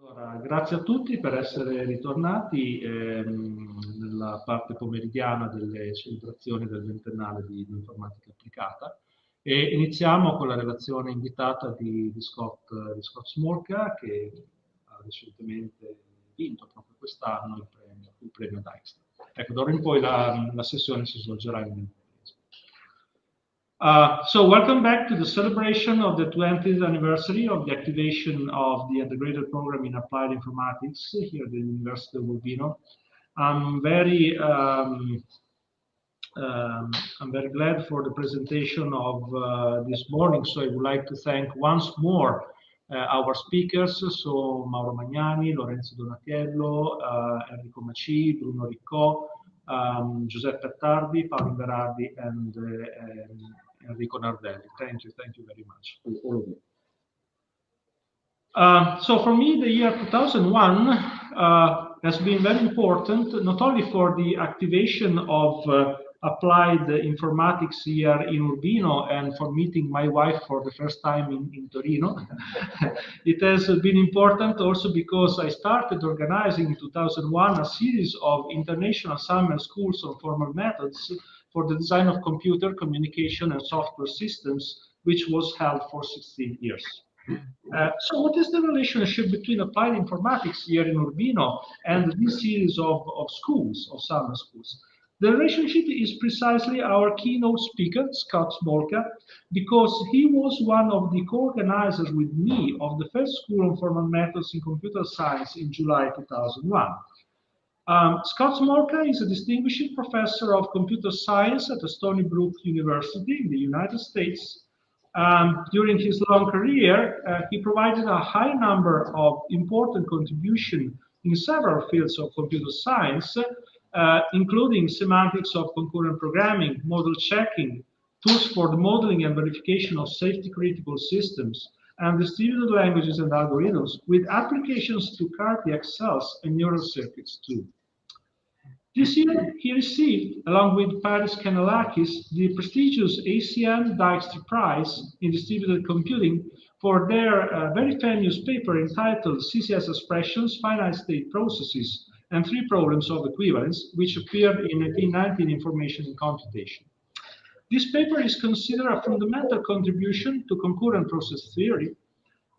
Allora, grazie a tutti per essere ritornati nella parte pomeridiana delle celebrazioni del ventennale di Informatica Applicata e iniziamo con la relazione invitata di Scott Smolka, che ha recentemente vinto proprio quest'anno il premio Dijkstra. Ecco, d'ora in poi la sessione si svolgerà in inglese. So welcome back to the celebration of the 20th anniversary of the activation of the integrated program in applied informatics here at the University of Urbino. I'm very glad for the presentation of this morning, so I would like to thank once more our speakers, so Mauro Magnani, Lorenzo Donatiello, Enrico Maci, Bruno Riccò, Giuseppe Attardi, Paolo Berardi, and Enrico Nardelli. Thank you very much, all of you. So for me, the year 2001 has been very important, not only for the activation of applied informatics here in Urbino and for meeting my wife for the first time in Torino. It has been important also because I started organizing in 2001 a series of international summer schools on formal methods for the design of computer, communication, and software systems, which was held for 16 years. So what is the relationship between applied informatics here in Urbino and this series of schools, of summer schools? The relationship is precisely our keynote speaker, Scott Smolka, because he was one of the co-organizers with me of the first school on formal methods in computer science in July 2001. Scott Smolka is a distinguished professor of computer science at Stony Brook University in the United States. During his long career, he provided a high number of important contributions in several fields of computer science, including semantics of concurrent programming, model checking, tools for the modeling and verification of safety-critical systems, and distributed languages and algorithms, with applications to cardiac cells and neural circuits too. This year, he received, along with Paris Kanellakis, the prestigious ACM Dijkstra Prize in Distributed Computing for their very famous paper entitled CCS Expressions, Finite State Processes, and Three Problems of Equivalence, which appeared in 1990 in Information and Computation. This paper is considered a fundamental contribution to concurrent process theory,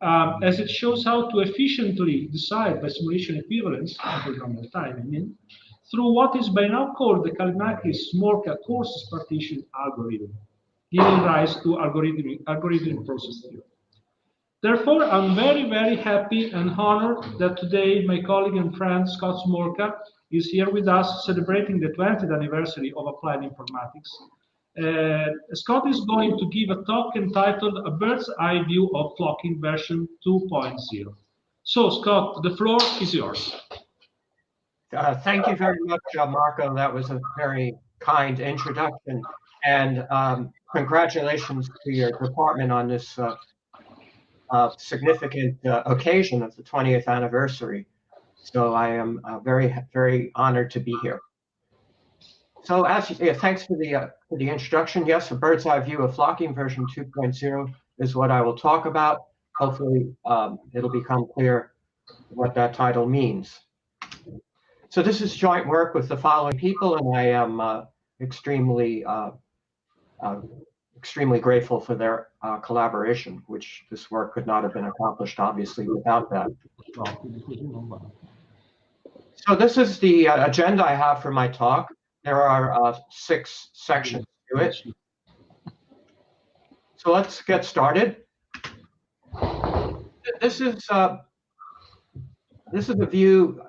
as it shows how to efficiently decide by simulation equivalence, programmable time, I mean, through what is by now called the Kallimakis-Smolka courses partition algorithm, giving rise to algorithmic process theory. Therefore, I'm very happy and honored that today my colleague and friend Scott Smolka is here with us celebrating the 20th anniversary of applied informatics. Scott is going to give a talk entitled A Bird's Eye View of Flocking version 2.0. So, Scott, the floor is yours. Thank you very much, Marco. That was a very kind introduction. And congratulations to your department on this significant occasion of the 20th anniversary. So I am very honored to be here. So thanks for the introduction. Yes, a bird's eye view of flocking version 2.0 is what I will talk about. Hopefully it'll become clear what that title means. So this is joint work with the following people, and I am extremely grateful for their collaboration, which this work could not have been accomplished, obviously, without that. So this is the agenda I have for my talk. There are 6 sections to it. So let's get started. This is a view,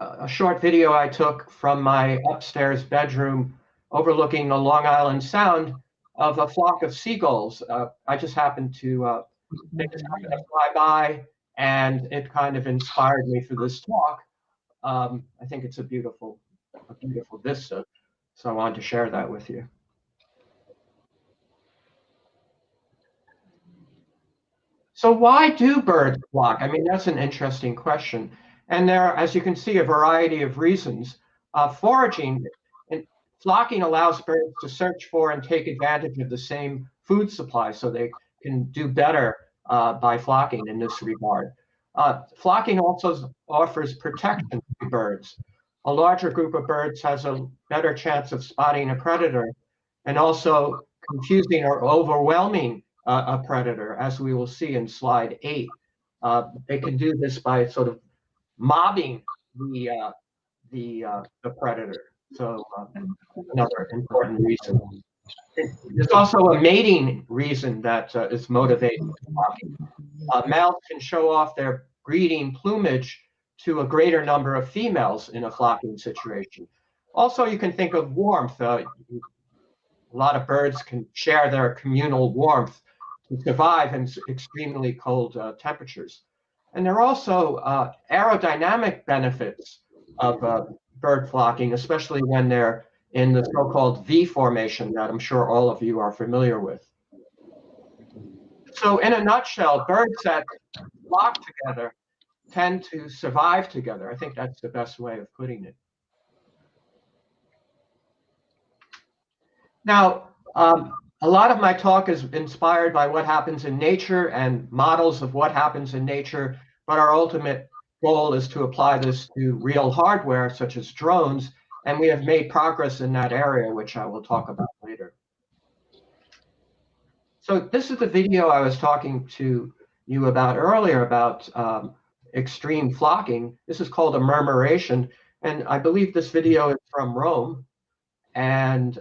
a short video I took from my upstairs bedroom overlooking the Long Island Sound of a flock of seagulls. I just happened to fly by, and it kind of inspired me for this talk. I think it's a beautiful vista, so I wanted to share that with you. So why do birds flock? I mean, that's an interesting question. And there are, as you can see, a variety of reasons. Foraging and flocking allows birds to search for and take advantage of the same food supply, so they can do better by flocking in this regard. Flocking also offers protection to birds. A larger group of birds has a better chance of spotting a predator and also confusing or overwhelming a predator, as we will see in slide 8. They can do this by sort of mobbing the predator. So another important reason. There's also a mating reason that is motivating flocking. Males can show off their breeding plumage to a greater number of females in a flocking situation. Also, you can think of warmth. A lot of birds can share their communal warmth to survive in extremely cold temperatures. And there are also aerodynamic benefits of bird flocking, especially when they're in the so-called V formation that I'm sure all of you are familiar with. So in a nutshell, birds that flock together tend to survive together. I think that's the best way of putting it. Now, a lot of my talk is inspired by what happens in nature and models of what happens in nature, but our ultimate goal is to apply this to real hardware, such as drones, and we have made progress in that area, which I will talk about later. So this is the video I was talking to you about earlier about extreme flocking. This is called a murmuration, and I believe this video is from Rome. And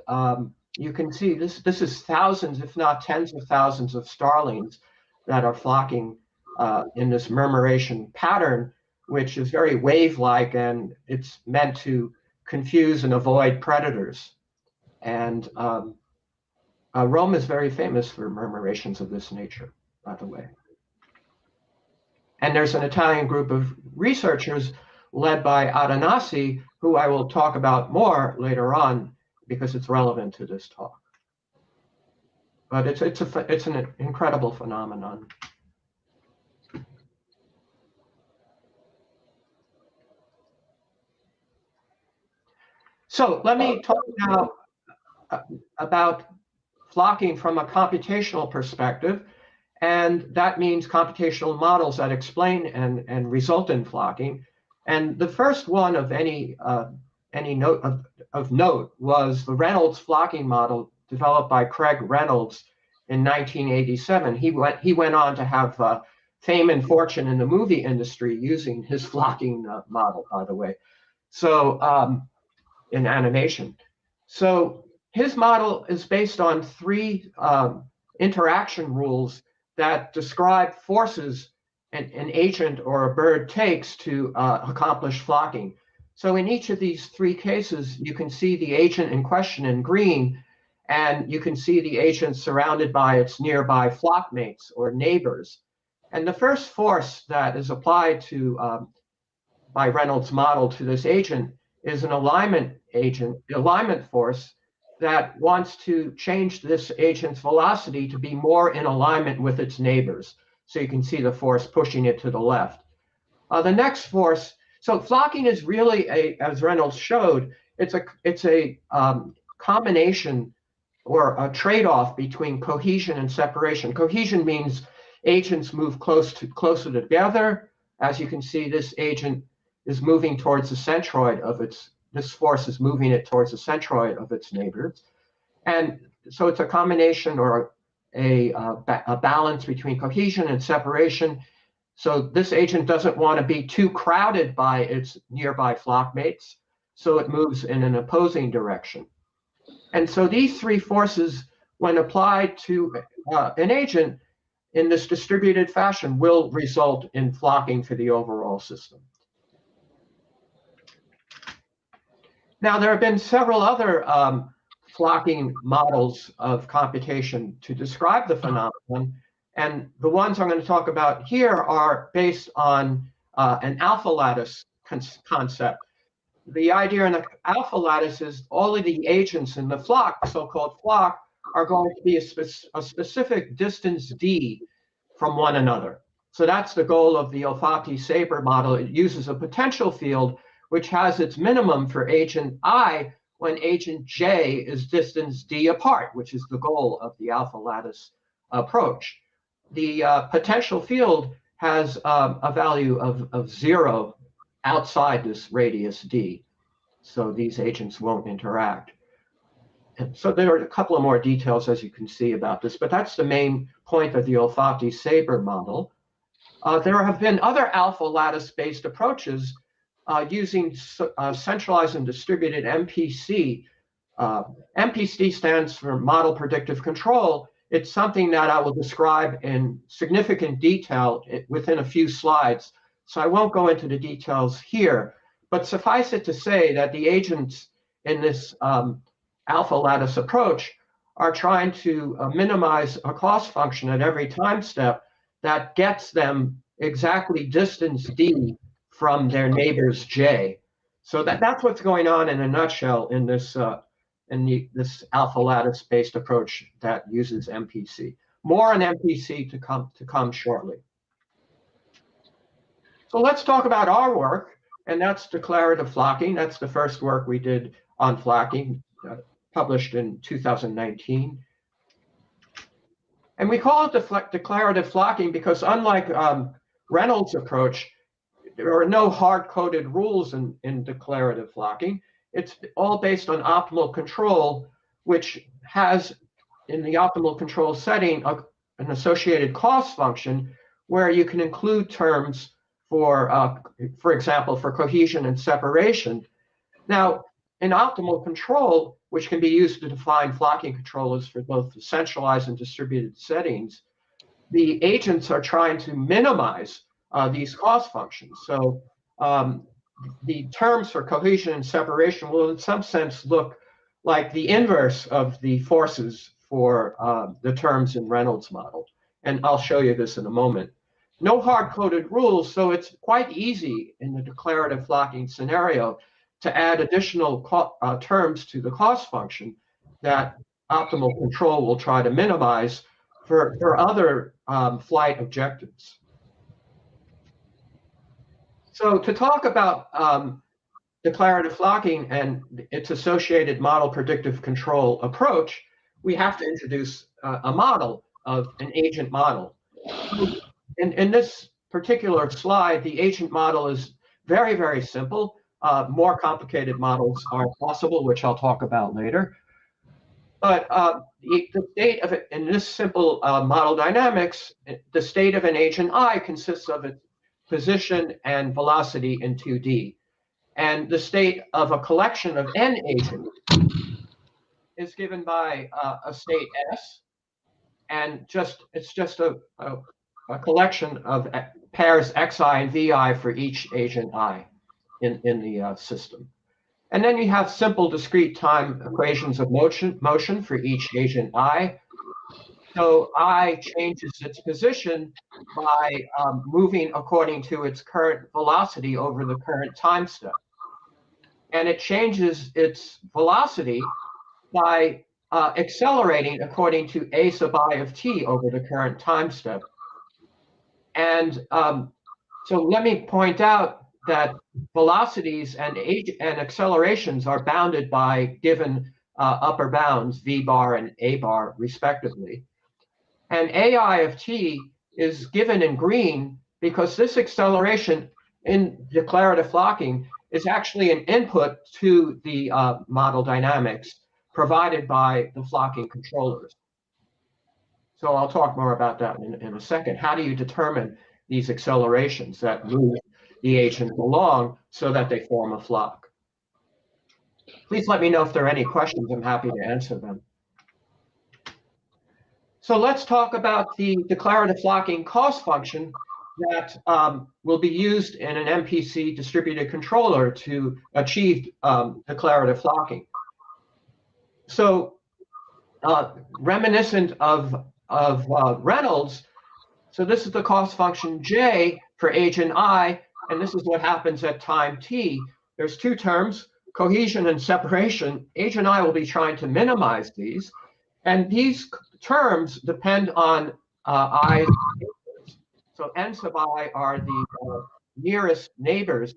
you can see this is thousands, if not tens of thousands of starlings that are flocking in this murmuration pattern, which is very wave-like, and it's meant to confuse and avoid predators. And Rome is very famous for murmurations of this nature, by the way. And there's an Italian group of researchers led by Adanasi, who I will talk about more later on because it's relevant to this talk. But it's an incredible phenomenon. So let me talk now about flocking from a computational perspective, and that means computational models that explain and result in flocking. And the first one of any note was the Reynolds flocking model developed by Craig Reynolds in 1987. He went on to have fame and fortune in the movie industry using his flocking model, by the way. So in animation. So his model is based on 3 interaction rules that describe forces an agent or a bird takes to accomplish flocking. So in each of these 3 cases, you can see the agent in question in green, and you can see the agent surrounded by its nearby flockmates or neighbors. And the first force that is applied to by Reynolds' model to this agent is an alignment force that wants to change this agent's velocity to be more in alignment with its neighbors. So you can see the force pushing it to the left. The next force, so flocking is really as Reynolds showed, it's a combination or a trade-off between cohesion and separation. Cohesion means agents move closer together. As you can see, this agent is moving towards the centroid of this force is moving it towards the centroid of its neighbors. And so it's a combination or a balance between cohesion and separation. So this agent doesn't want to be too crowded by its nearby flockmates, so it moves in an opposing direction. And so these 3 forces, when applied to an agent in this distributed fashion, will result in flocking for the overall system. Now, there have been several other flocking models of computation to describe the phenomenon, and the ones I'm going to talk about here are based on an alpha lattice concept. The idea in the alpha lattice is all of the agents in the flock, so-called flock, are going to be a specific distance d from one another. So that's the goal of the Olfatti-Saber model. It uses a potential field which has its minimum for agent I when agent J is distance d apart, which is the goal of the alpha lattice approach. The potential field has a value of 0 outside this radius d. So these agents won't interact. And so there are a couple of more details, as you can see, about this, but that's the main point of the Olfatti-Saber model. There have been other alpha lattice-based approaches using centralized and distributed MPC. MPC stands for Model Predictive Control. It's something that I will describe in significant detail within a few slides, so I won't go into the details here. But suffice it to say that the agents in this alpha lattice approach are trying to minimize a cost function at every time step that gets them exactly distance d from their neighbors j. So that's what's going on in a nutshell in this this alpha lattice based approach that uses MPC. More on MPC to come shortly. So let's talk about our work, and that's declarative flocking. That's the first work we did on flocking, published in 2019. And we call it declarative flocking because unlike Reynolds' approach, there are no hard-coded rules in declarative flocking. It's all based on optimal control, which has, in the optimal control setting, an associated cost function where you can include terms for example, for cohesion and separation. Now, in optimal control, which can be used to define flocking controllers for both the centralized and distributed settings, the agents are trying to minimize these cost functions. So the terms for cohesion and separation will in some sense look like the inverse of the forces for the terms in Reynolds' model. And I'll show you this in a moment. No hard-coded rules, so it's quite easy in the declarative flocking scenario to add additional terms to the cost function that optimal control will try to minimize for other flight objectives. So to talk about declarative flocking and its associated model predictive control approach, we have to introduce a model of an agent model. In this particular slide, the agent model is very, very simple. More complicated models are possible, which I'll talk about later. But the state of it, in this simple model dynamics, the state of an agent I consists of its position and velocity in 2D. And the state of a collection of n agents is given by a state S, and it's just a collection of pairs xi and vi for each agent I in the system. And then you have simple discrete time equations of motion for each agent I. So I changes its position by moving according to its current velocity over the current time step. And it changes its velocity by accelerating according to a sub I of t over the current time step. And so let me point out that velocities and accelerations are bounded by given upper bounds, v bar and a bar, respectively. And ai of t is given in green because this acceleration in declarative flocking is actually an input to the model dynamics provided by the flocking controllers. So I'll talk more about that in a second. How do you determine these accelerations that move the agent along so that they form a flock? Please let me know if there are any questions. I'm happy to answer them. So let's talk about the declarative flocking cost function that will be used in an MPC distributed controller to achieve declarative flocking. So reminiscent of Reynolds, so this is the cost function J for agent I, and this is what happens at time t. There's two terms, cohesion and separation. Agent I will be trying to minimize these, and these terms depend on i's neighbors. So n sub I are the nearest neighbors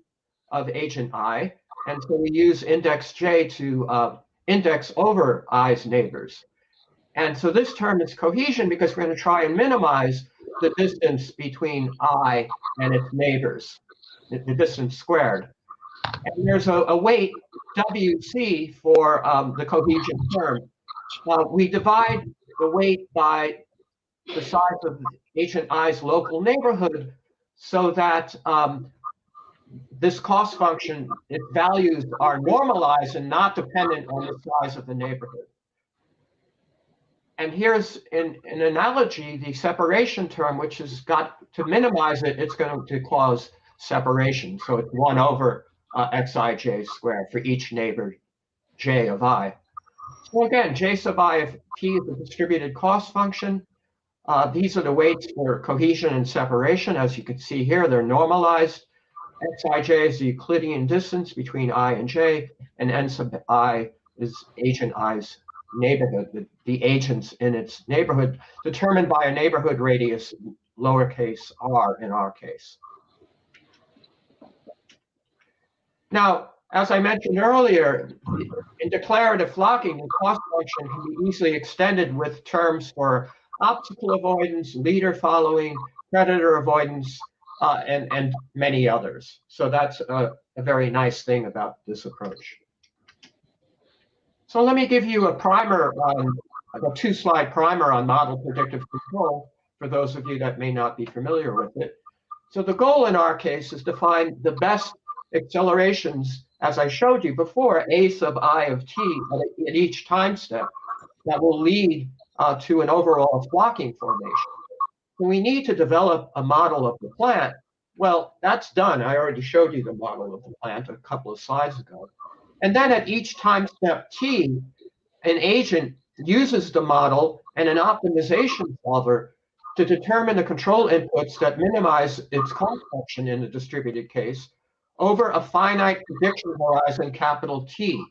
of agent I, and so we use index J to index over i's neighbors. And so this term is cohesion because we're going to try and minimize the distance between I and its neighbors, the distance squared. And there's a weight, WC, for the cohesion term. We divide the weight by the size of agent I's local neighborhood so that this cost function, its values are normalized and not dependent on the size of the neighborhood. And here's an analogy, the separation term, which has got to minimize it, it's going to cause separation. So it's 1 over xij squared for each neighbor j of I. So again, j sub I of t is a distributed cost function. These are the weights for cohesion and separation. As you can see here, they're normalized. Xij is the Euclidean distance between I and j, and n sub I is agent I's neighborhood, the agents in its neighborhood, determined by a neighborhood radius, lowercase r in our case. Now, as I mentioned earlier, in declarative flocking, the cost function can be easily extended with terms for obstacle avoidance, leader following, predator avoidance, and many others. So that's a very nice thing about this approach. So let me give you a primer, a 2-slide primer on model predictive control for those of you that may not be familiar with it. So the goal in our case is to find the best accelerations, as I showed you before, a sub I of t at each time step that will lead to an overall flocking formation. So we need to develop a model of the plant. Well, that's done. I already showed you the model of the plant a couple of slides ago. And then at each time step t, an agent uses the model and an optimization solver to determine the control inputs that minimize its cost function in the distributed case over a finite prediction horizon, capital T.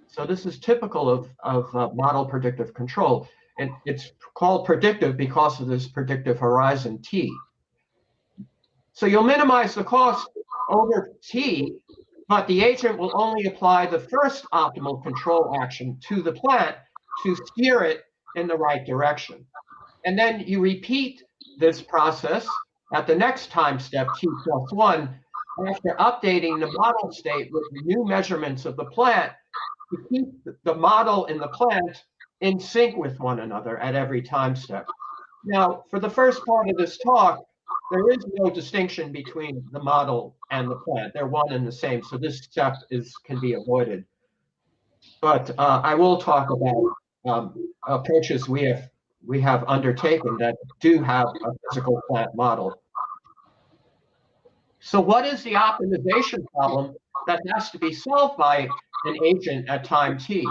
So this is typical of model predictive control. And it's called predictive because of this predictive horizon T. So you'll minimize the cost over T, but the agent will only apply the first optimal control action to the plant to steer it in the right direction. And then you repeat this process at the next time step, t plus 1, after updating the model state with new measurements of the plant to keep the model and the plant in sync with one another at every time step. Now, for the first part of this talk, there is no distinction between the model and the plant. They're one and the same, so this step can be avoided. But I will talk about approaches we have undertaken that do have a physical plant model. So what is the optimization problem that has to be solved by an agent at time t?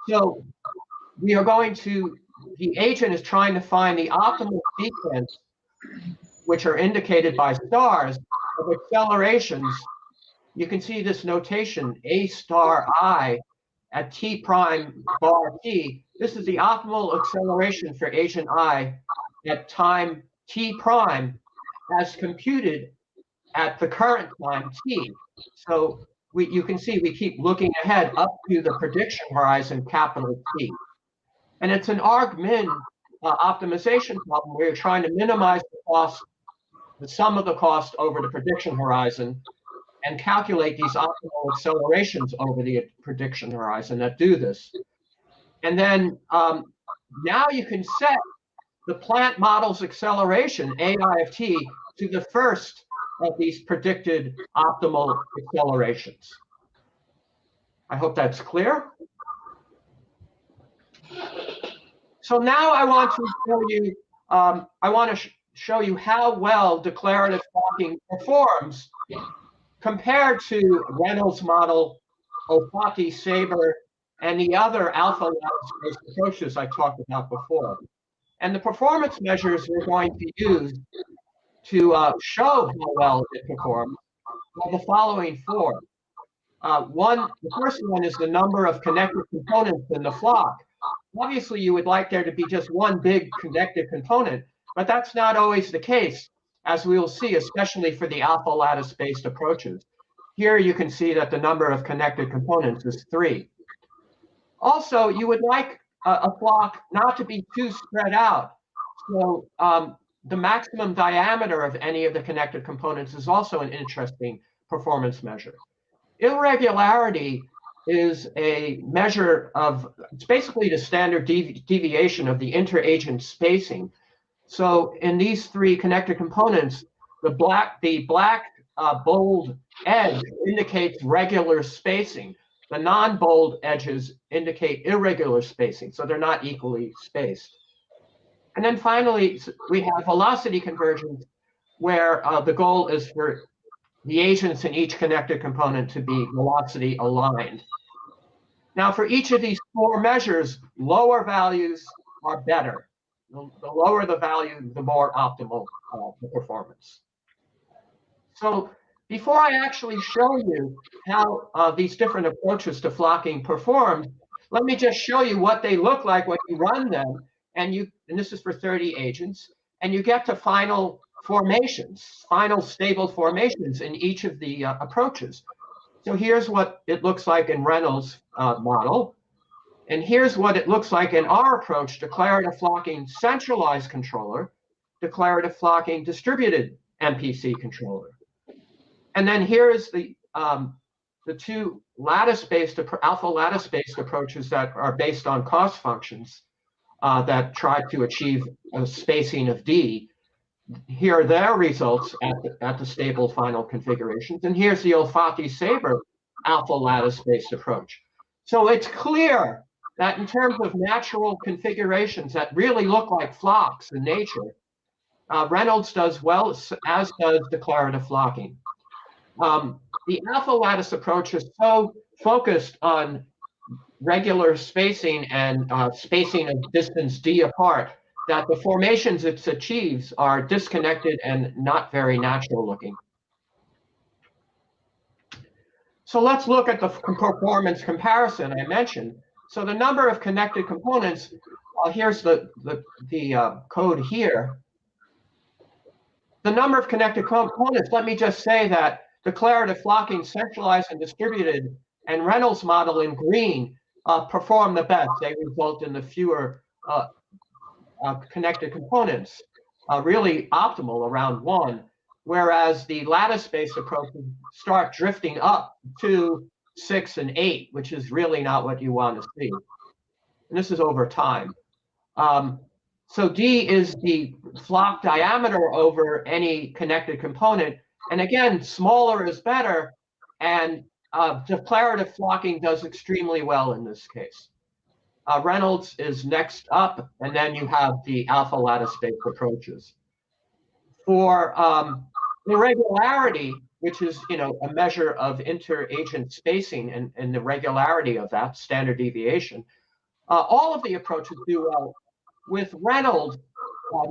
So we are going to, the agent is trying to find the optimal sequence, which are indicated by stars, of accelerations. You can see this notation, a star I at t prime bar t. This is the optimal acceleration for agent I at time t prime as computed at the current time t. So you can see we keep looking ahead up to the prediction horizon, capital T. And it's an argmin optimization problem where you're trying to minimize the cost, the sum of the cost over the prediction horizon, and calculate these optimal accelerations over the prediction horizon that do this. And then now you can set the plant model's acceleration, AI of t, to the first of these predicted optimal accelerations. I hope that's clear. So now I want to show you, show you how well declarative flocking performs compared to Reynolds model, Ofati, Saber, and the other alpha lattice-based approaches I talked about before. And the performance measures we're going to use to show how well it performs are the following 4. The first one is the number of connected components in the flock. Obviously, you would like there to be just one big connected component, but that's not always the case, as we will see, especially for the alpha lattice-based approaches. Here you can see that the number of connected components is 3. Also, you would like a flock not to be too spread out. So the maximum diameter of any of the connected components is also an interesting performance measure. Irregularity is a measure of, it's basically the standard deviation of the interagent spacing. So in these three connected components, the black bold edge indicates regular spacing. The non-bold edges indicate irregular spacing, so they're not equally spaced. And then finally, we have velocity convergence, where the goal is for the agents in each connected component to be velocity aligned. Now, for each of these four measures, lower values are better. The lower the value, the more optimal the performance. So before I actually show you how these different approaches to flocking performed, let me just show you what they look like when you run them. And this is for 30 agents, and you get to final formations, final stable formations in each of the approaches. So here's what it looks like in Reynolds' model. And here's what it looks like in our approach, declarative flocking centralized controller, declarative flocking distributed MPC controller. And then here is the two lattice-based, alpha lattice-based approaches that are based on cost functions that try to achieve a spacing of D. Here are their results at the stable final configurations. And here's the Olfati-Saber alpha lattice-based approach. So it's clear that in terms of natural configurations that really look like flocks in nature, Reynolds does well, as does declarative flocking. The alpha lattice approach is so focused on regular spacing and spacing of distance D apart that the formations it achieves are disconnected and not very natural looking. So let's look at the performance comparison I mentioned. So the number of connected components, here's the code here. The number of connected components, let me just say that declarative flocking, centralized and distributed, and Reynolds model in green perform the best. They result in the fewer connected components, really optimal around 1, whereas the lattice-based approaches start drifting up to 6 and 8, which is really not what you want to see. And this is over time. So D is the flock diameter over any connected component. And again, smaller is better, and declarative flocking does extremely well in this case. Reynolds is next up, and then you have the alpha lattice-based approaches. For irregularity, which is a measure of interagent spacing and the regularity of that standard deviation, all of the approaches do well. With Reynolds,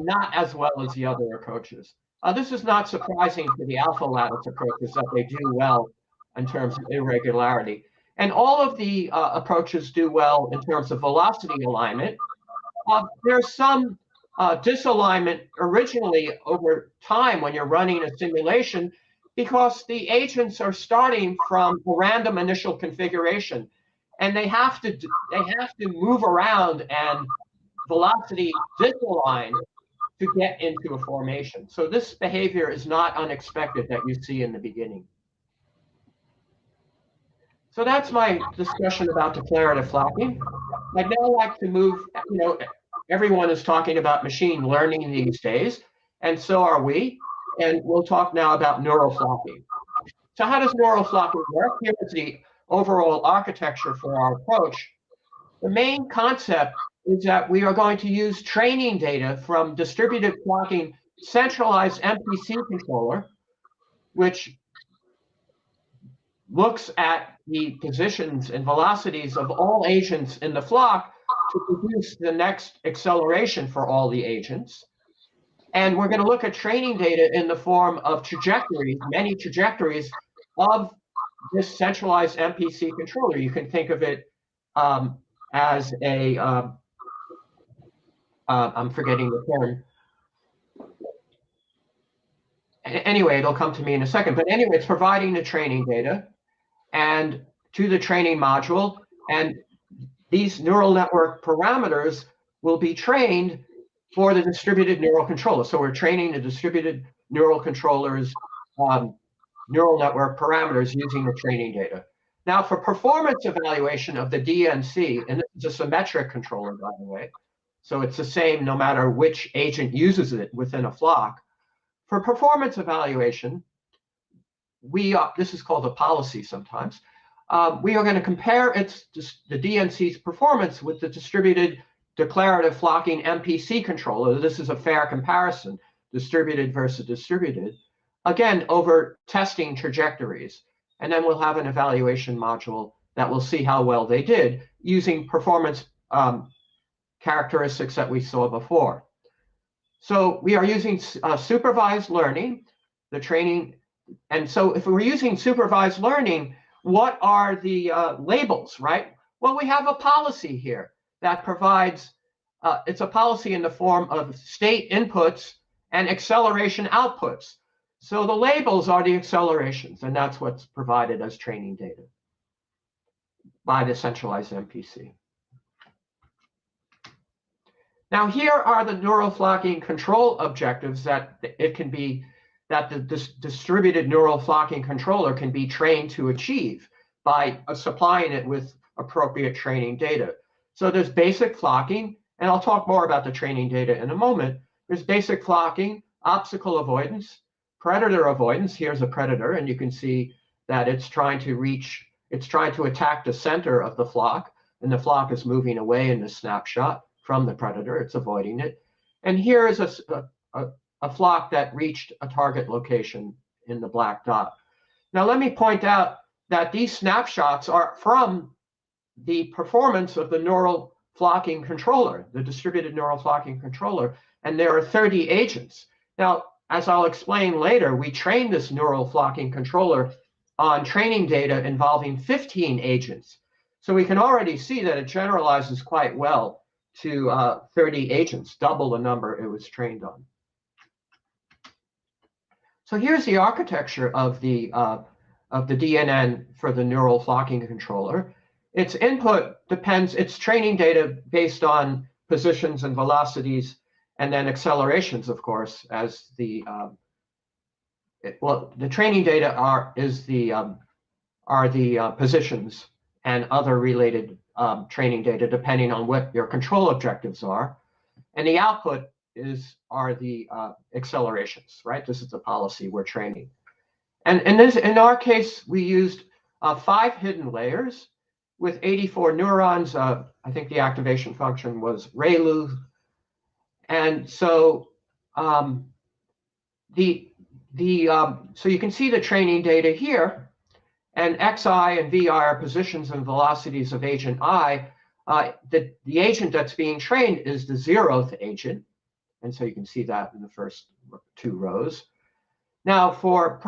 not as well as the other approaches. This is not surprising for the alpha lattice approaches that they do well in terms of irregularity. And all of the approaches do well in terms of velocity alignment. There's some disalignment originally over time when you're running a simulation because the agents are starting from a random initial configuration, and they have to move around and velocity disalign to get into a formation. So this behavior is not unexpected that you see in the beginning. So that's my discussion about declarative flocking. I'd now like to move, everyone is talking about machine learning these days, and so are we. And we'll talk now about neural flocking. So how does neural flocking work? Here is the overall architecture for our approach. The main concept is that we are going to use training data from distributed flocking centralized MPC controller, which looks at the positions and velocities of all agents in the flock to produce the next acceleration for all the agents. And we're going to look at training data in the form of trajectories, many trajectories of this centralized MPC controller. You can think of it as a, I'm forgetting the term. Anyway, it'll come to me in a second. But anyway, it's providing the training data and to the training module. And these neural network parameters will be trained for the distributed neural controller. So we're training the distributed neural controllers neural network parameters using the training data. Now, for performance evaluation of the DNC, and this is a symmetric controller, by the way, so it's the same no matter which agent uses it within a flock. For performance evaluation, this is called a policy sometimes. We are going to compare the DNC's performance with the distributed declarative flocking MPC controller. This is a fair comparison, distributed versus distributed, again, over testing trajectories. And then we'll have an evaluation module that will see how well they did using performance characteristics that we saw before. So we are using supervised learning, the training. And so if we're using supervised learning, what are the labels, right? Well, we have a policy here that provides, it's a policy in the form of state inputs and acceleration outputs. So the labels are the accelerations, and that's what's provided as training data by the centralized MPC. Now, here are the neural flocking control objectives that the distributed neural flocking controller can be trained to achieve by supplying it with appropriate training data. So there's basic flocking, and I'll talk more about the training data in a moment. There's basic flocking, obstacle avoidance, predator avoidance. Here's a predator, and you can see that it's trying to attack the center of the flock, and the flock is moving away in the snapshot from the predator. It's avoiding it. And here is a flock that reached a target location in the black dot. Now, let me point out that these snapshots are from the performance of the neural flocking controller, the distributed neural flocking controller, and there are 30 agents. Now, as I'll explain later, we trained this neural flocking controller on training data involving 15 agents. So we can already see that it generalizes quite well to 30 agents, double the number it was trained on. So here's the architecture of the DNN for the neural flocking controller. Its input depends, its training data based on positions and velocities, and then accelerations, of course, as the training data are the positions and other related training data, depending on what your control objectives are, and the output are the accelerations, right? This is the policy we're training, and in our case, we used 5 hidden layers with 84 neurons. I think the activation function was ReLU. And so so you can see the training data here, and xi and vi are positions and velocities of agent I. The agent that's being trained is the 0th agent, and so you can see that in the first 2 rows. Now, for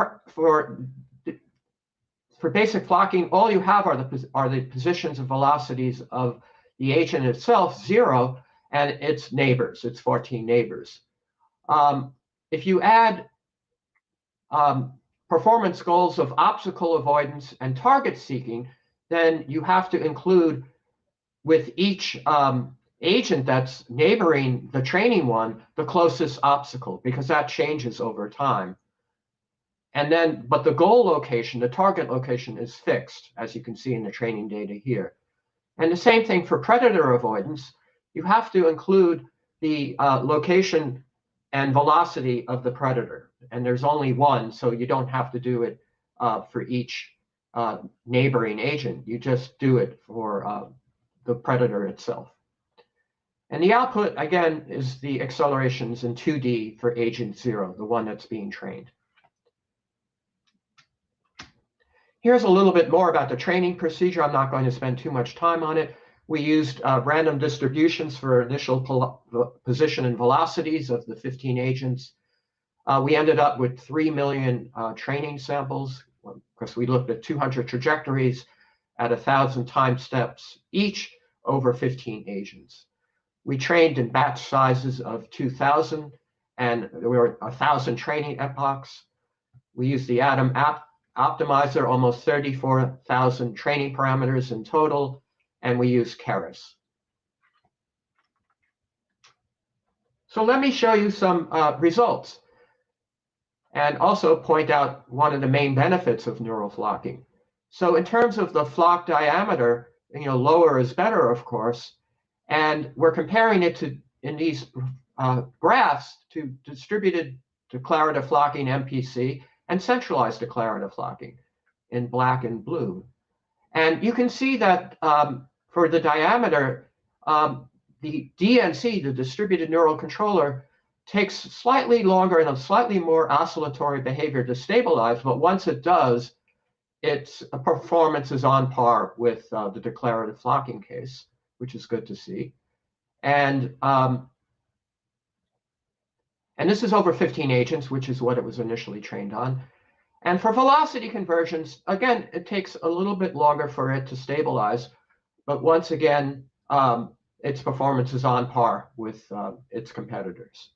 basic flocking, all you have are the positions and velocities of the agent itself, 0, and its neighbors, its 14 neighbors. If you add performance goals of obstacle avoidance and target seeking, then you have to include with each agent that's neighboring the training one, the closest obstacle, because that changes over time. And then, but the goal location, the target location is fixed, as you can see in the training data here. And the same thing for predator avoidance. You have to include the location and velocity of the predator. And there's only one, so you don't have to do it for each neighboring agent. You just do it for the predator itself. And the output, again, is the accelerations in 2D for agent 0, the one that's being trained. Here's a little bit more about the training procedure. I'm not going to spend too much time on it. We used random distributions for initial position and velocities of the 15 agents. We ended up with 3 million training samples, because we looked at 200 trajectories at 1,000 time steps each over 15 agents. We trained in batch sizes of 2,000, and there were 1,000 training epochs. We used the Atom optimizer, almost 34,000 training parameters in total, and we used Keras. So let me show you some results and also point out one of the main benefits of neural flocking. So in terms of the flock diameter, lower is better, of course, and we're comparing it to, in these graphs, to distributed declarative flocking MPC and centralized declarative flocking in black and blue. And you can see that for the diameter, the DNC, the distributed neural controller, takes slightly longer and a slightly more oscillatory behavior to stabilize, but once it does, its performance is on par with the declarative flocking case, which is good to see. And this is over 15 agents, which is what it was initially trained on. And for velocity conversions, again, it takes a little bit longer for it to stabilize, but once again, its performance is on par with its competitors.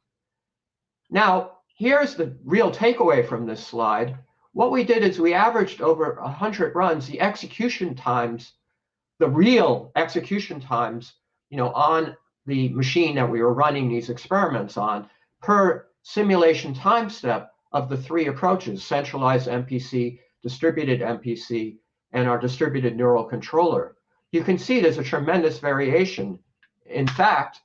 Now, here's the real takeaway from this slide. What we did is we averaged over 100 runs, the execution times, the real execution times, on the machine that we were running these experiments on per simulation time step of the three approaches: centralized MPC, distributed MPC, and our distributed neural controller. You can see there's a tremendous variation. In fact,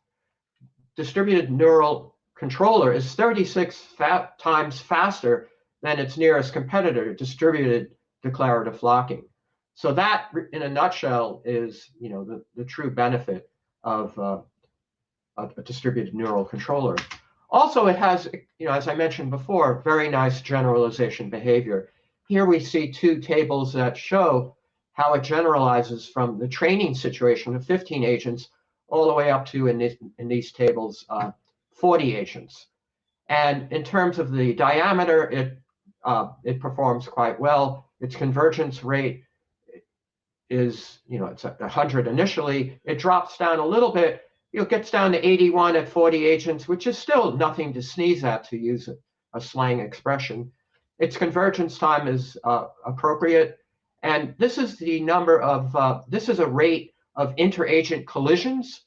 distributed neural controller is 36 times faster than its nearest competitor, distributed declarative flocking. So that, in a nutshell, is the true benefit of a distributed neural controller. Also, it has, as I mentioned before, very nice generalization behavior. Here we see two tables that show how it generalizes from the training situation of 15 agents all the way up to, in these tables, 40 agents. And in terms of the diameter, it performs quite well. Its convergence rate is, it's at 100 initially. It drops down a little bit. It gets down to 81 at 40 agents, which is still nothing to sneeze at, to use a slang expression. Its convergence time is appropriate. And this is the number of, this is a rate of interagent collisions.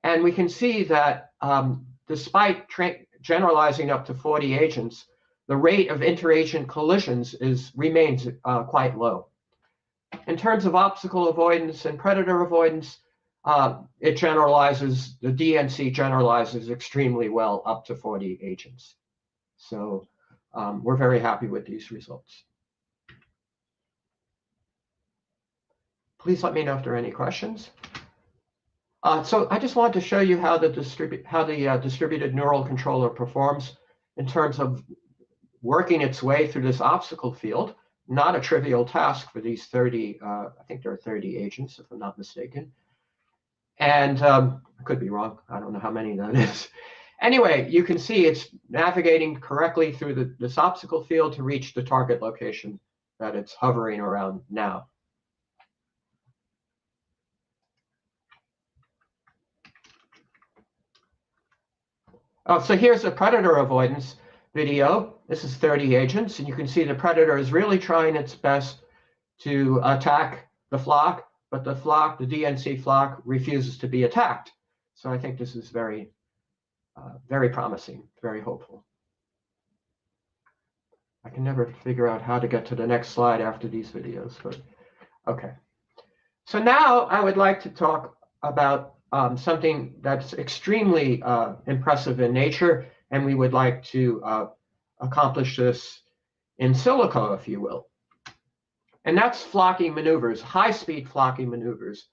And we can see that despite generalizing up to 40 agents, the rate of interagent collisions remains quite low. In terms of obstacle avoidance and predator avoidance, it generalizes, the DNC generalizes extremely well up to 40 agents. So we're very happy with these results. Please let me know if there are any questions. So I just wanted to show you how the distributed neural controller performs in terms of working its way through this obstacle field. Not a trivial task for these 30, I think there are 30 agents, if I'm not mistaken. And I could be wrong. I don't know how many that is. Anyway, you can see it's navigating correctly through this obstacle field to reach the target location that it's hovering around now. So here's a predator avoidance video. This is 30 agents, and you can see the predator is really trying its best to attack the flock, but the flock, the DNC flock, refuses to be attacked. So I think this is very, very promising, very hopeful. I can never figure out how to get to the next slide after these videos, but okay. So now I would like to talk about something that's extremely impressive in nature, and we would like to accomplish this in silico, if you will. And that's flocking maneuvers, high-speed flocking maneuvers.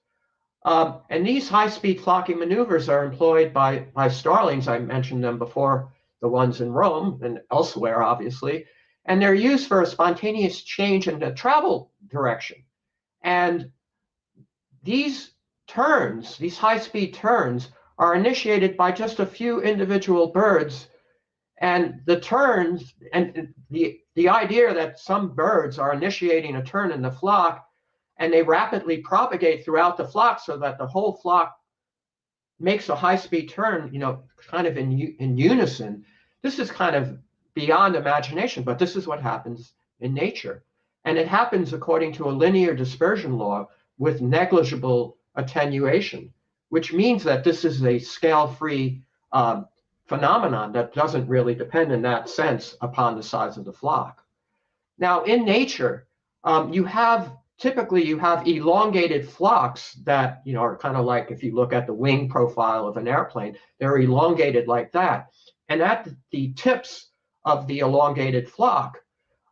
And these high-speed flocking maneuvers are employed by starlings. I mentioned them before, the ones in Rome and elsewhere, obviously. And they're used for a spontaneous change in the travel direction. And these turns, these high-speed turns, are initiated by just a few individual birds. And the turns, and the idea that some birds are initiating a turn in the flock, and they rapidly propagate throughout the flock so that the whole flock makes a high-speed turn, kind of in unison. This is kind of beyond imagination, but this is what happens in nature. And it happens according to a linear dispersion law with negligible attenuation, which means that this is a scale-free phenomenon that doesn't really depend in that sense upon the size of the flock. Now, in nature, typically you have elongated flocks that are kind of like, if you look at the wing profile of an airplane, they're elongated like that. And at the tips of the elongated flock,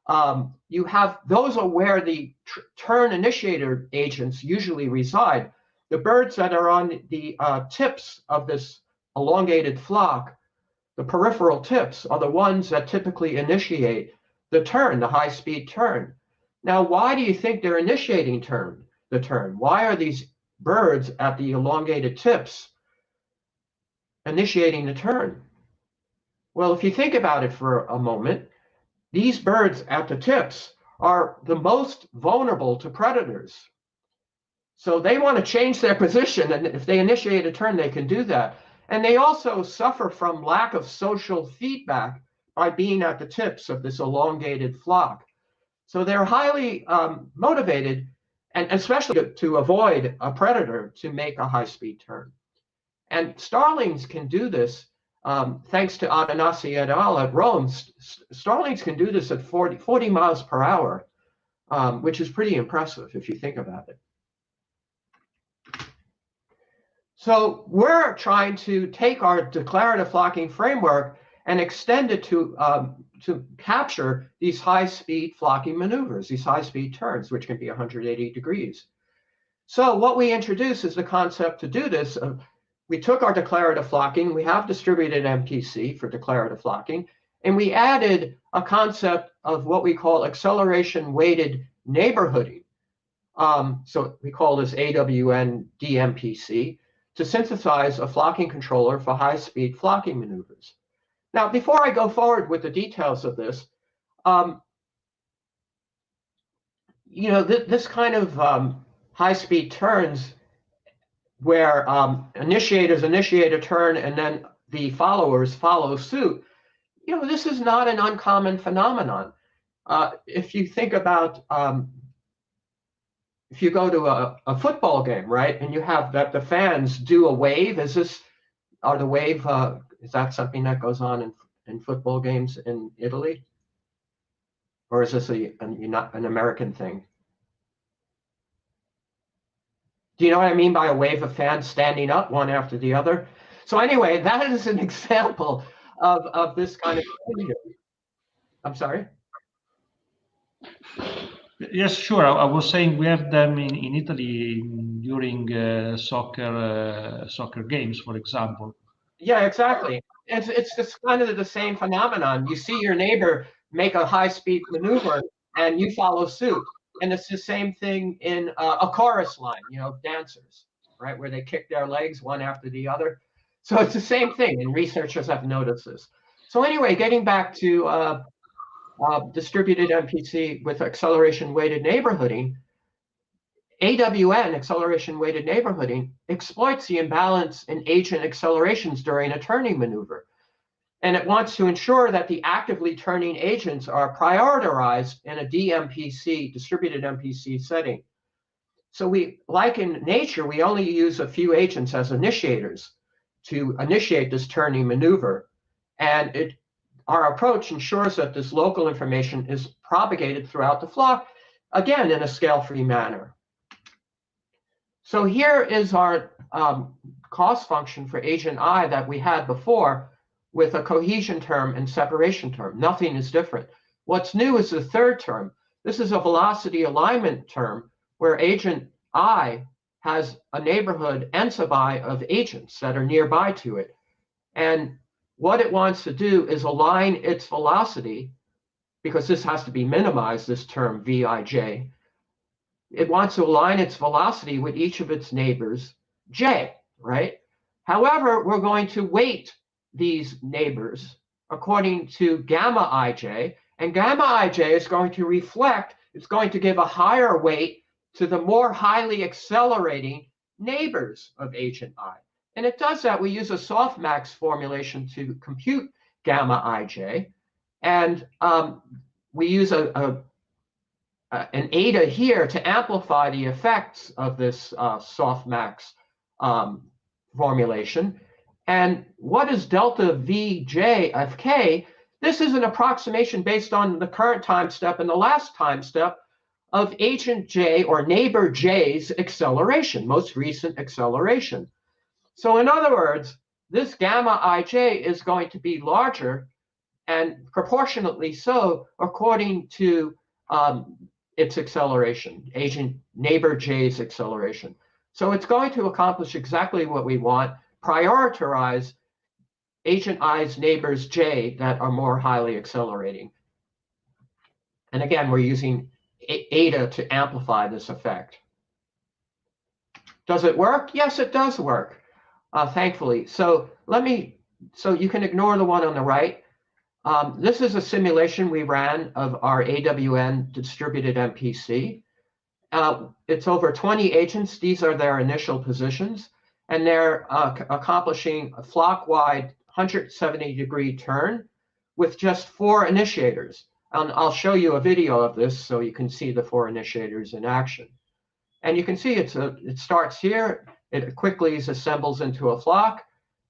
those are where the turn initiator agents usually reside. The birds that are on the tips of this elongated flock, the peripheral tips, are the ones that typically initiate the turn, the high-speed turn. Now, why do you think they're initiating the turn? Why are these birds at the elongated tips initiating the turn? Well, if you think about it for a moment, these birds at the tips are the most vulnerable to predators. So they want to change their position, and if they initiate a turn, they can do that. And they also suffer from lack of social feedback by being at the tips of this elongated flock. So they're highly motivated, and especially to avoid a predator, to make a high-speed turn. And starlings can do this, thanks to Adanasi et al. At Rome. Starlings can do this at 40 miles per hour, which is pretty impressive if you think about it. So we're trying to take our declarative flocking framework and extend it to capture these high-speed flocking maneuvers, these high-speed turns, which can be 180 degrees. So what we introduce is the concept to do this. We took our declarative flocking, we have distributed MPC for declarative flocking, and we added a concept of what we call acceleration-weighted neighborhooding. So we call this AWN DMPC, to synthesize a flocking controller for high-speed flocking maneuvers. Now, before I go forward with the details of this, this kind of high-speed turns where initiators initiate a turn and then the followers follow suit, this is not an uncommon phenomenon. If you think about if you go to a football game, right, and you have that the fans do a wave, is that something that goes on in football games in Italy? Or is this an American thing? Do you know what I mean by a wave of fans standing up one after the other? So anyway, that is an example of this kind of behavior. I'm sorry? Yes, sure. I was saying we have them in Italy during soccer games, for example. Yeah, exactly. It's just kind of the same phenomenon. You see your neighbor make a high-speed maneuver, and you follow suit. And it's the same thing in a chorus line, dancers, right, where they kick their legs one after the other. So it's the same thing, and researchers have noticed this. So anyway, getting back to distributed MPC with acceleration-weighted neighborhooding, AWN, acceleration-weighted neighborhooding, exploits the imbalance in agent accelerations during a turning maneuver. And it wants to ensure that the actively turning agents are prioritized in a DMPC, distributed MPC setting. So like in nature, we only use a few agents as initiators to initiate this turning maneuver. And our approach ensures that this local information is propagated throughout the flock, again, in a scale-free manner. So here is our cost function for agent I that we had before with a cohesion term and separation term. Nothing is different. What's new is the third term. This is a velocity alignment term where agent I has a neighborhood n sub I of agents that are nearby to it. And what it wants to do is align its velocity, because this has to be minimized, this term Vij. It wants to align its velocity with each of its neighbors, j, right? However, we're going to weight these neighbors according to gamma ij, and gamma ij is going to reflect, it's going to give a higher weight to the more highly accelerating neighbors of agent I. And it does that. We use a softmax formulation to compute gamma ij, and we use an eta here to amplify the effects of this softmax formulation. And what is delta Vj of k? This is an approximation based on the current time step and the last time step of agent J or neighbor J's acceleration, most recent acceleration. So in other words, this gamma ij is going to be larger and proportionately so according to its acceleration, agent neighbor J's acceleration. So it's going to accomplish exactly what we want, prioritize agent I's neighbors J that are more highly accelerating. And again, we're using eta to amplify this effect. Does it work? Yes, it does work, thankfully. So you can ignore the one on the right. This is a simulation we ran of our AWN distributed MPC. It's over 20 agents. These are their initial positions, and they're accomplishing a flock-wide 170-degree turn with just 4 initiators. And I'll show you a video of this so you can see the 4 initiators in action. And you can see it starts here. It quickly assembles into a flock.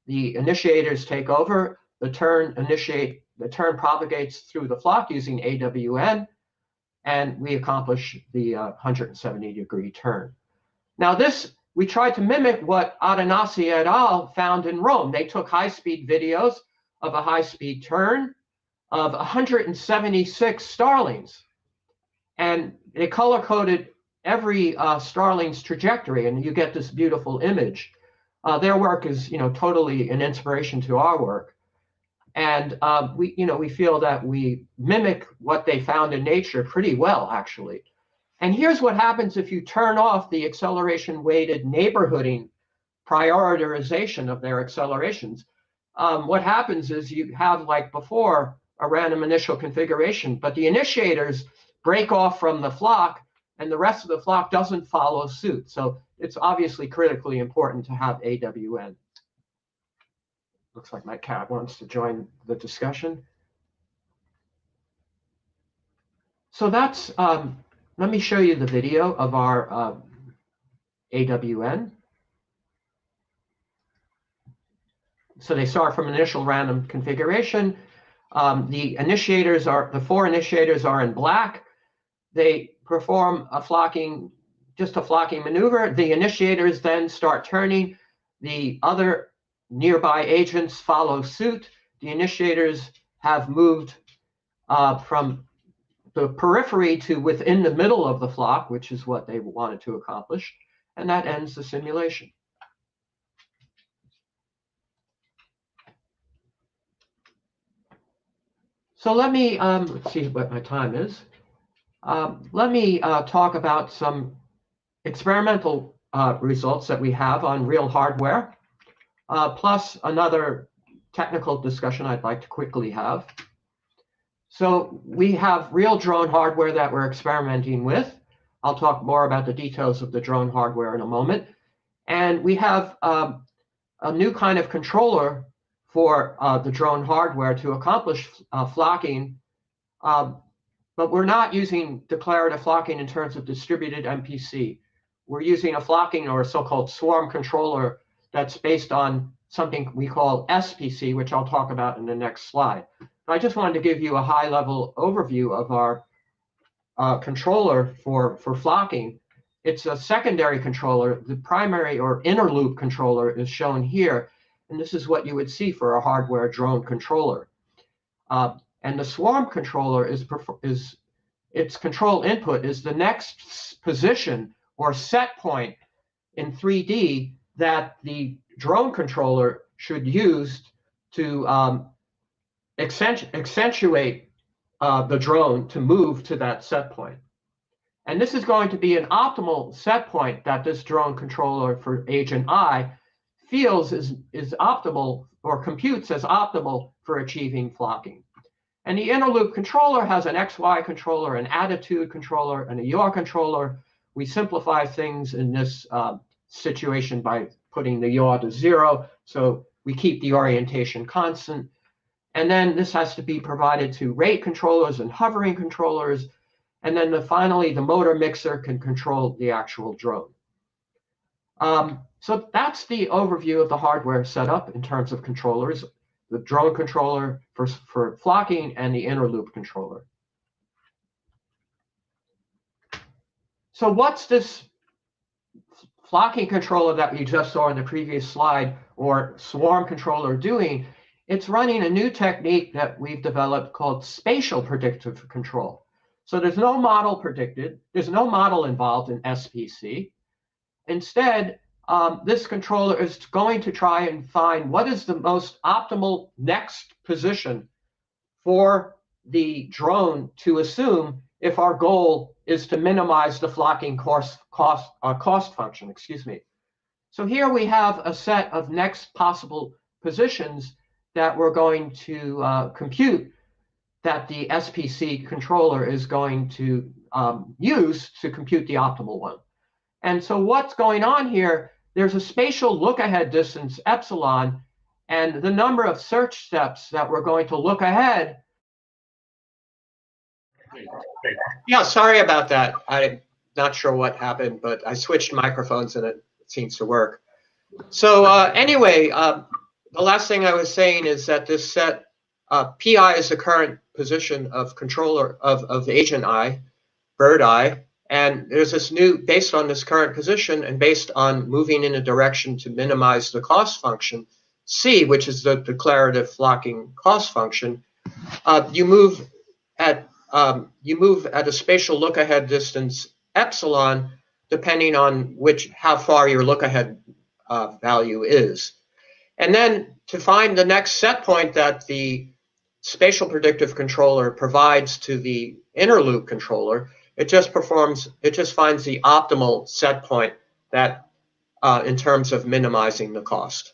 The initiators take over. The turn propagates through the flock using AWN, and we accomplish the 170-degree turn. Now we tried to mimic what Adanasi et al. Found in Rome. They took high-speed videos of a high-speed turn of 176 starlings, and they color-coded every starling's trajectory, and you get this beautiful image. Their work is, totally an inspiration to our work. And we feel that we mimic what they found in nature pretty well, actually. And here's what happens if you turn off the acceleration-weighted neighborhooding prioritization of their accelerations. What happens is you have, like before, a random initial configuration, but the initiators break off from the flock, and the rest of the flock doesn't follow suit. So it's obviously critically important to have AWN. Looks like my cat wants to join the discussion. So that's, let me show you the video of our AWN. So they start from initial random configuration. The 4 initiators are in black. They perform just a flocking maneuver. The initiators then start turning. The other nearby agents follow suit. The initiators have moved from the periphery to within the middle of the flock, which is what they wanted to accomplish, and that ends the simulation. So let me, let's see what my time is. Let me talk about some experimental results that we have on real hardware, plus another technical discussion I'd like to quickly have. So we have real drone hardware that we're experimenting with. I'll talk more about the details of the drone hardware in a moment. And we have a new kind of controller for the drone hardware to accomplish flocking, but we're not using declarative flocking in terms of distributed MPC. We're using a flocking or a so-called swarm controller that's based on something we call SPC, which I'll talk about in the next slide. But I just wanted to give you a high-level overview of our controller for flocking. It's a secondary controller. The primary or inner loop controller is shown here, and this is what you would see for a hardware drone controller. And the swarm controller its control input is the next position or set point in 3D that the drone controller should use to accentuate the drone to move to that set point. And this is going to be an optimal set point that this drone controller for agent I feels is optimal or computes as optimal for achieving flocking. And the inner loop controller has an XY controller, an attitude controller, and a yaw controller. We simplify things in this situation by putting the yaw to 0, so we keep the orientation constant. And then this has to be provided to rate controllers and hovering controllers. And then finally, the motor mixer can control the actual drone. So that's the overview of the hardware setup in terms of controllers, the drone controller for flocking and the inner loop controller. So what's this flocking controller that you just saw in the previous slide, or swarm controller, doing? It's running a new technique that we've developed called spatial predictive control. So there's no model predicted, there's no model involved in SPC. Instead, this controller is going to try and find what is the most optimal next position for the drone to assume if our goal is to minimize the flocking cost function, excuse me. So here we have a set of next possible positions that we're going to compute, that the SPC controller is going to use to compute the optimal one. And so what's going on here, there's a spatial look-ahead distance, epsilon, and the number of search steps that we're going to look ahead. Yeah, sorry about that. I'm not sure what happened, but I switched microphones and it seems to work. So anyway, the last thing I was saying is that this set, PI is the current position of controller of agent I, bird I, and there's this new, based on this current position and based on moving in a direction to minimize the cost function, C, which is the declarative flocking cost function, you move at a spatial look-ahead distance epsilon, depending on how far your look-ahead value is. And then to find the next set point that the spatial predictive controller provides to the inner loop controller, it just finds the optimal set point that in terms of minimizing the cost.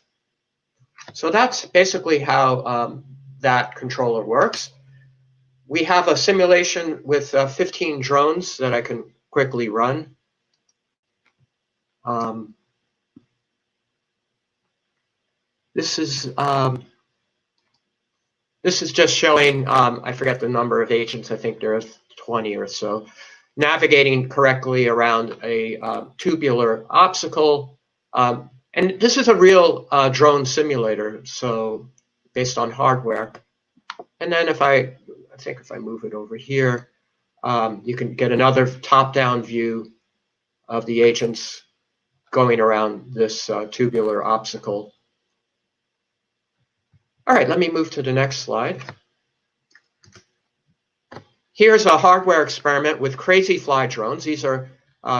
So that's basically how that controller works. We have a simulation with 15 drones that I can quickly run. This is just showing, I forget the number of agents, I think there are 20 or so, navigating correctly around a tubular obstacle. And this is a real drone simulator, so based on hardware. And then if I move it over here, you can get another top-down view of the agents going around this tubular obstacle. All right, let me move to the next slide. Here's a hardware experiment with crazy fly drones. These are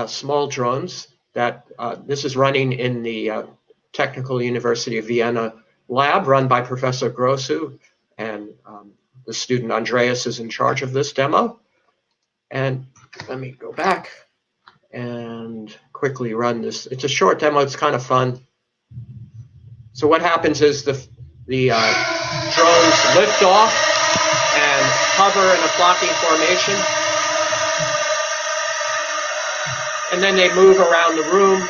small drones that this is running in the Technical University of Vienna lab run by Professor Grossu, and the student Andreas is in charge of this demo. And let me go back and quickly run this. It's a short demo, it's kind of fun. So what happens is the drones lift off and hover in a flocking formation. And then they move around the room.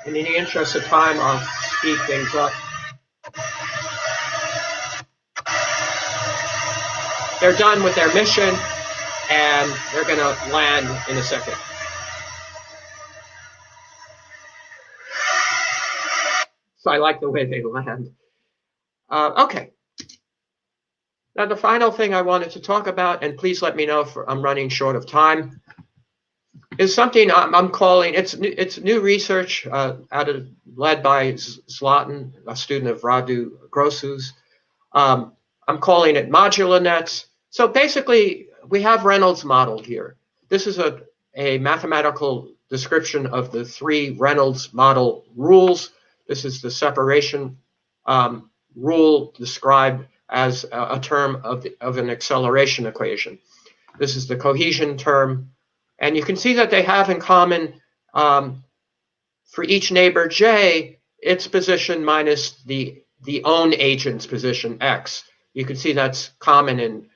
And in the interest of time, I'll speed things up. They're done with their mission, and they're going to land in a second. So I like the way they land. Okay. Now the final thing I wanted to talk about, and please let me know if I'm running short of time, is something I'm calling, it's new research led by Zlatan, a student of Radu Grossu's. I'm calling it modular nets. So basically, we have Reynolds model here. This is a mathematical description of the 3 Reynolds model rules. This is the separation rule described as a term of an acceleration equation. This is the cohesion term. And you can see that they have in common, for each neighbor J, its position minus the own agent's position X. You can see that's common in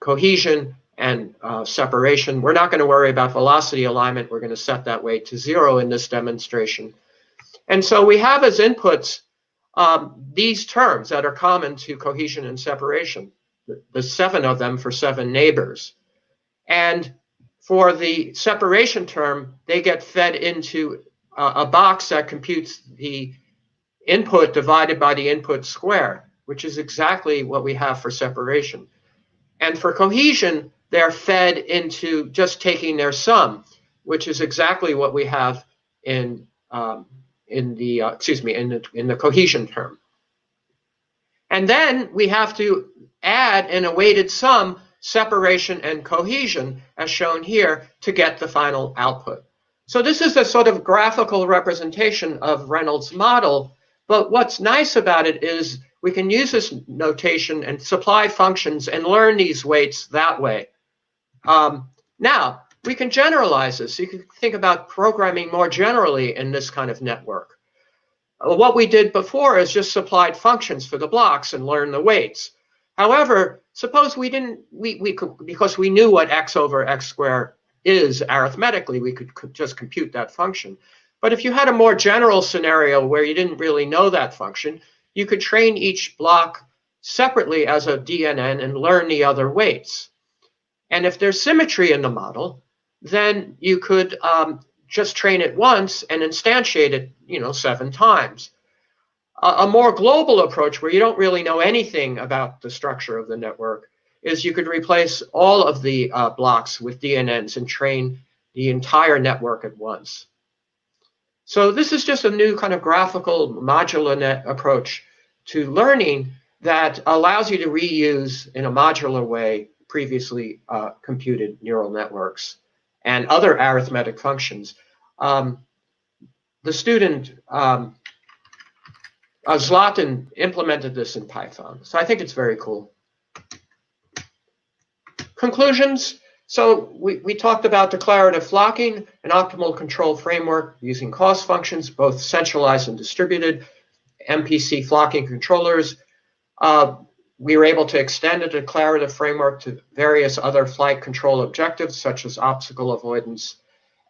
cohesion and separation. We're not going to worry about velocity alignment. We're going to set that way to 0 in this demonstration. And so we have as inputs these terms that are common to cohesion and separation, the 7 of them for 7 neighbors. And for the separation term, they get fed into a box that computes the input divided by the input square, which is exactly what we have for separation. And for cohesion, they're fed into just taking their sum, which is exactly what we have in the cohesion term. And then we have to add in a weighted sum separation and cohesion, as shown here, to get the final output. So this is a sort of graphical representation of Reynolds' model, but what's nice about it is we can use this notation and supply functions and learn these weights that way. Now, we can generalize this. You can think about programming more generally in this kind of network. What we did before is just supplied functions for the blocks and learn the weights. However, suppose we didn't, we could, because we knew what x over x squared is arithmetically, we could just compute that function. But if you had a more general scenario where you didn't really know that function, you could train each block separately as a DNN and learn the other weights. And if there's symmetry in the model, then you could just train it once and instantiate it, 7 times. A more global approach where you don't really know anything about the structure of the network is you could replace all of the blocks with DNNs and train the entire network at once. So this is just a new kind of graphical modular net approach to learning that allows you to reuse in a modular way previously computed neural networks and other arithmetic functions. The student Zlatan implemented this in Python, so I think it's very cool. Conclusions. So we talked about declarative flocking, an optimal control framework using cost functions, both centralized and distributed, MPC flocking controllers. We were able to extend a declarative framework to various other flight control objectives, such as obstacle avoidance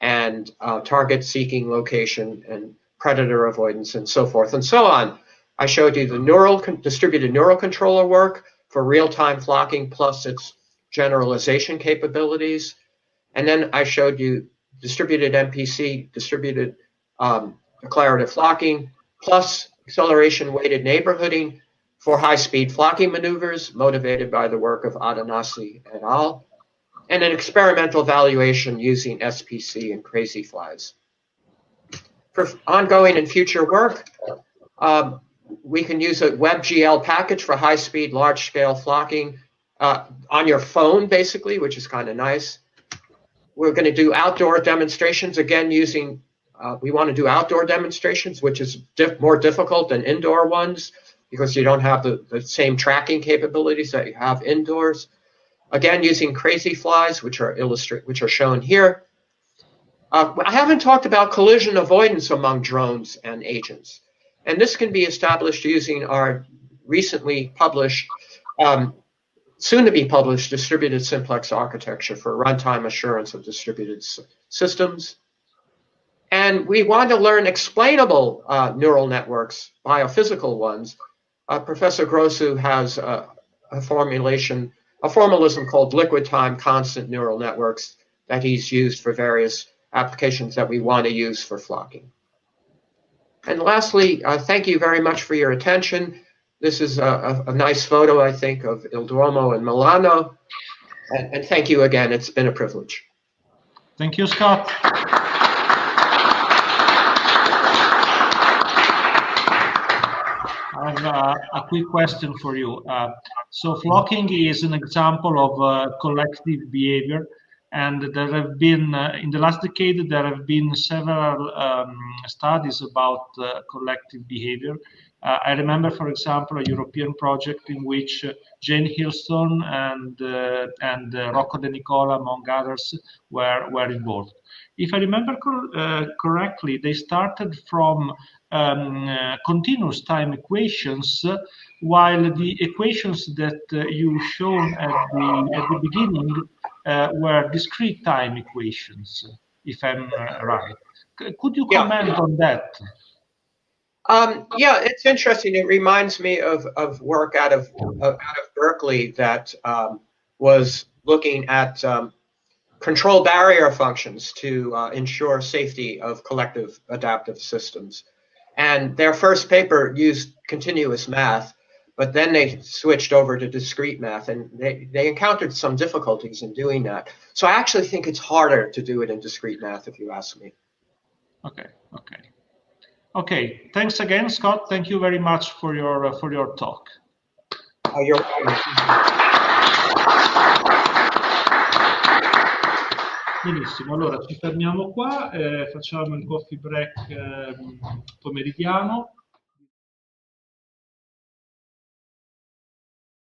and target seeking location and predator avoidance and so forth and so on. I showed you the distributed neural controller work for real-time flocking plus its generalization capabilities. And then I showed you distributed MPC, distributed declarative flocking, plus acceleration weighted neighborhooding for high-speed flocking maneuvers motivated by the work of Adanasi et al., and an experimental evaluation using SPC and crazy flies. For ongoing and future work, we can use a WebGL package for high-speed, large-scale flocking on your phone, basically, which is kind of nice. We're going to do outdoor demonstrations, again, using, we want to do outdoor demonstrations, which is more difficult than indoor ones because you don't have the same tracking capabilities that you have indoors. Again, using crazy flies, which are shown here. I haven't talked about collision avoidance among drones and agents. And this can be established using our recently published, soon-to-be published distributed simplex architecture for runtime assurance of distributed systems. And we want to learn explainable neural networks, biophysical ones. Professor Grossu has a formalism called liquid time constant neural networks that he's used for various applications that we want to use for flocking. And lastly, thank you very much for your attention. This is a nice photo, I think, of Il Duomo in Milano. And thank you again. It's been a privilege. Thank you, Scott. I have a quick question for you. So flocking is an example of collective behavior. And there have been, in the last decade, there have been several studies about collective behavior. I remember, for example, a European project in which Jane Hillstone and Rocco De Nicola, among others, were involved. If I remember correctly, they started from continuous time equations, while the equations that you shown at the beginning were discrete time equations, if I'm right. Could you comment on that? Yeah, it's interesting. It reminds me of work out of Berkeley that was looking at control barrier functions to ensure safety of collective adaptive systems. And their first paper used continuous math, but then they switched over to discrete math, and they encountered some difficulties in doing that. So I actually think it's harder to do it in discrete math, if you ask me. Okay, okay. Okay, thanks again, Scott. Thank you very much for your talk. You're welcome. Benissimo, allora ci fermiamo qua, facciamo il coffee break pomeridiano.